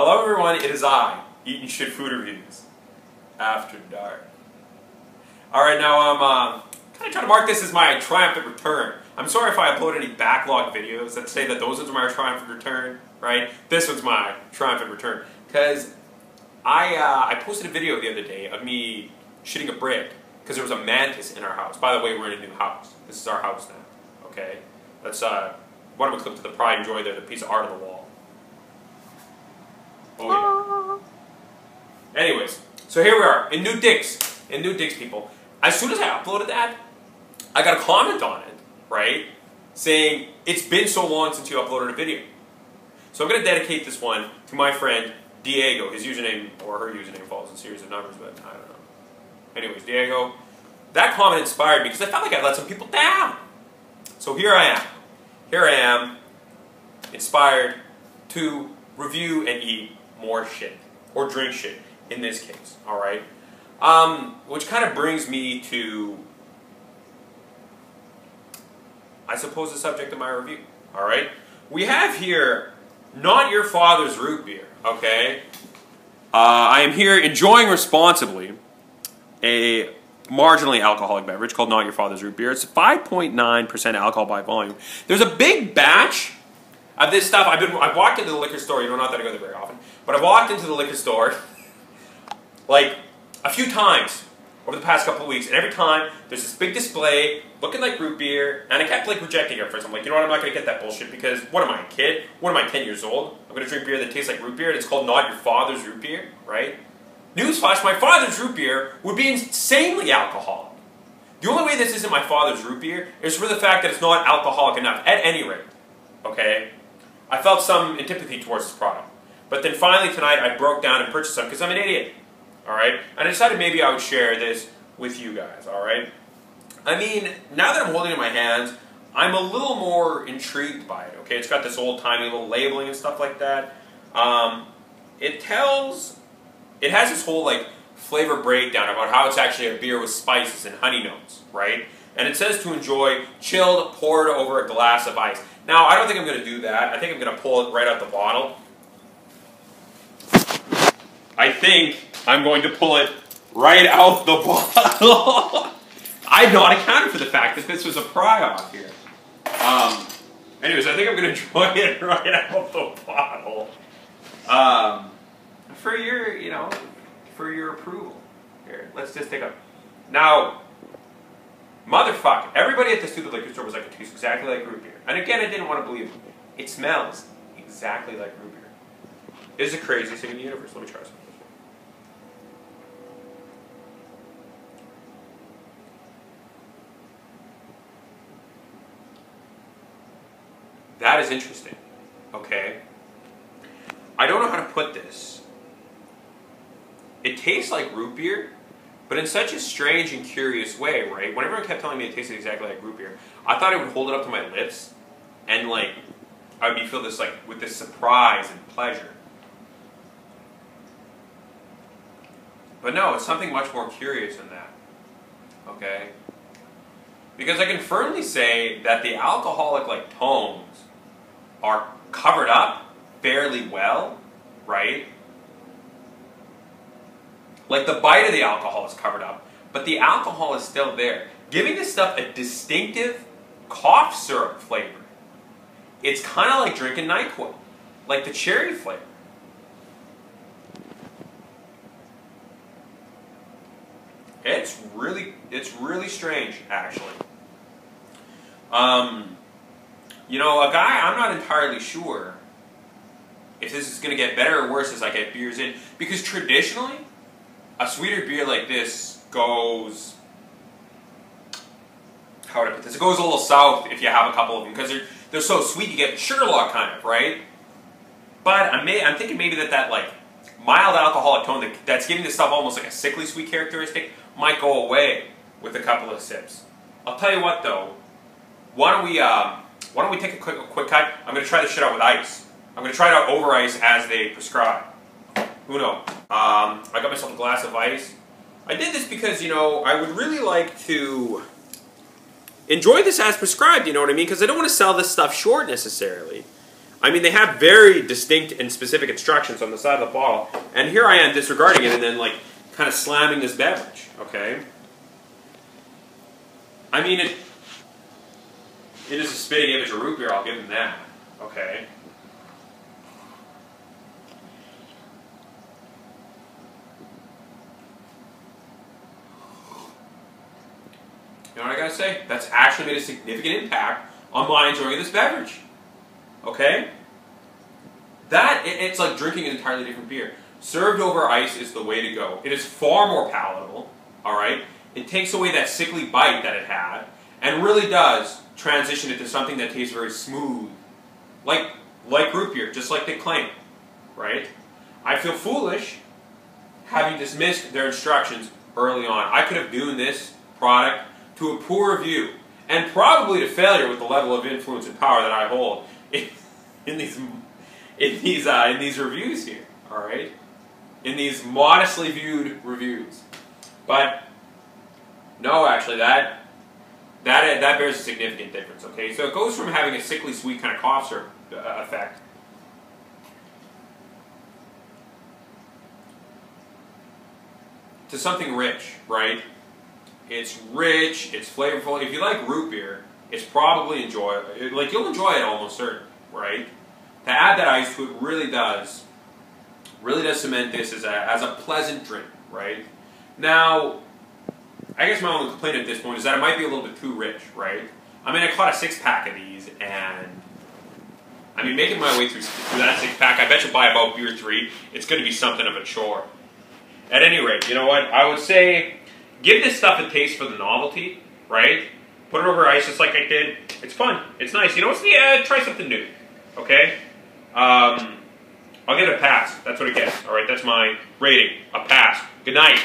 Hello everyone, it is I, Eatin Shit Food Reviews, after dark. Alright, now I'm kind of trying to mark this as my triumphant return. I'm sorry if I upload any backlog videos that say that those ones are my triumphant return, right? This one's my triumphant return. Because I posted a video the other day of me shitting a brick because there was a mantis in our house. By the way, we're in a new house. This is our house now, okay? That's one of the clips of the pride and joy there, the piece of art on the wall. Oh yeah. Anyways, so here we are, in new digs, people. As soon as I uploaded that, I got a comment on it, right? Saying, it's been so long since you uploaded a video. So I'm going to dedicate this one to my friend, Diego. His username, or her username, follows a series of numbers, but I don't know. Anyways, Diego, that comment inspired me because I felt like I let some people down. So here I am. Here I am, inspired to review and eat more shit, or drink shit, in this case, alright? Which kind of brings me to, I suppose, the subject of my review, alright? We have here, not your father's root beer, okay? I am here enjoying responsibly a marginally alcoholic beverage called Not Your Father's Root Beer. It's 5.9% alcohol by volume. There's a big batch of this stuff. I've walked into the liquor store, you know, not that I go there very often, but I've walked into the liquor store like a few times over the past couple of weeks, and every time there's this big display looking like root beer, and I kept like rejecting it first. I'm like, you know what, I'm not going to get that bullshit because what am I, a kid? What am I, 10 years old? I'm going to drink beer that tastes like root beer and it's called Not Your Father's Root Beer, right? Newsflash, my father's root beer would be insanely alcoholic. The only way this isn't my father's root beer is for the fact that it's not alcoholic enough, at any rate, okay? I felt some antipathy towards this product. But then finally tonight I broke down and purchased some because I'm an idiot, alright? And I decided maybe I would share this with you guys, alright? I mean, now that I'm holding it in my hands, I'm a little more intrigued by it, okay? It's got this old-timey little labeling and stuff like that. It has this whole like flavor breakdown about how it's actually a beer with spices and honey notes, right? And it says to enjoy chilled, poured over a glass of ice. Now, I don't think I'm going to do that. I think I'm going to pull it right out the bottle. I think I'm going to pull it right out the bottle. I've not accounted for the fact that this was a pry-off here. Anyways, I think I'm going to enjoy it right out the bottle. For your, you know, for your approval. Here, let's just take a... Now, motherfucker, everybody at the stupid liquor store was like, it tastes exactly like root beer. And again, I didn't want to believe it. It smells exactly like root beer. It is the craziest thing in the universe. Let me try some. That is interesting. Okay. I don't know how to put this. It tastes like root beer, but in such a strange and curious way, right? When everyone kept telling me it tasted exactly like root beer, I thought I would hold it up to my lips, and like, I would be filled this, like, with this surprise and pleasure. But no, it's something much more curious than that, okay? Because I can firmly say that the alcoholic, like, tones are covered up fairly well, right? Like the bite of the alcohol is covered up, but the alcohol is still there, giving this stuff a distinctive cough syrup flavor. It's kind of like drinking NyQuil, like the cherry flavor. It's really strange, actually. You know, a guy, I'm not entirely sure if this is going to get better or worse as I get beers in, because traditionally, a sweeter beer like this goes, how would I put this? It goes a little south if you have a couple of them, because they're so sweet you get sugar log kind of, right? But I'm thinking maybe that like mild alcoholic tone that's giving this stuff almost like a sickly sweet characteristic might go away with a couple of sips. I'll tell you what though, why don't we take a quick cut? I'm going to try this shit out with ice. I'm going to try it out over ice as they prescribe. Who knows? I got myself a glass of ice. I did this because, you know, I would really like to enjoy this as prescribed, you know what I mean? Because I don't want to sell this stuff short necessarily. I mean, they have very distinct and specific instructions on the side of the bottle, and here I am disregarding it and then like kind of slamming this beverage, okay? I mean, it is a spitting image of root beer, I'll give them that, okay? You know what I gotta say? That's actually made a significant impact on my enjoying this beverage. Okay? It's like drinking an entirely different beer. Served over ice is the way to go. It is far more palatable, alright? It takes away that sickly bite that it had, and really does transition it to something that tastes very smooth. Like root beer, just like they claim, right? I feel foolish having dismissed their instructions early on. I could have doomed this product to a poor review, and probably to failure with the level of influence and power that I hold in these reviews here. All right, in these modestly viewed reviews. But no, actually, that bears a significant difference. Okay, so it goes from having a sickly sweet kind of cough syrup effect to something rich, right? It's rich, it's flavorful. If you like root beer, it's probably enjoyable. Like, you'll enjoy it almost certainly, right? To add that ice to it really does cement this as a pleasant drink, right? Now, I guess my only complaint at this point is that it might be a little bit too rich, right? I mean, I caught a 6-pack of these, and I mean, making my way through that 6-pack, I bet you by about beer 3, it's going to be something of a chore. At any rate, you know what? I would say, give this stuff a taste for the novelty, right? Put it over ice just like I did. It's fun. It's nice. You know what's try something new, okay? I'll give it a pass. That's what it gets, all right? That's my rating. A pass. Good night.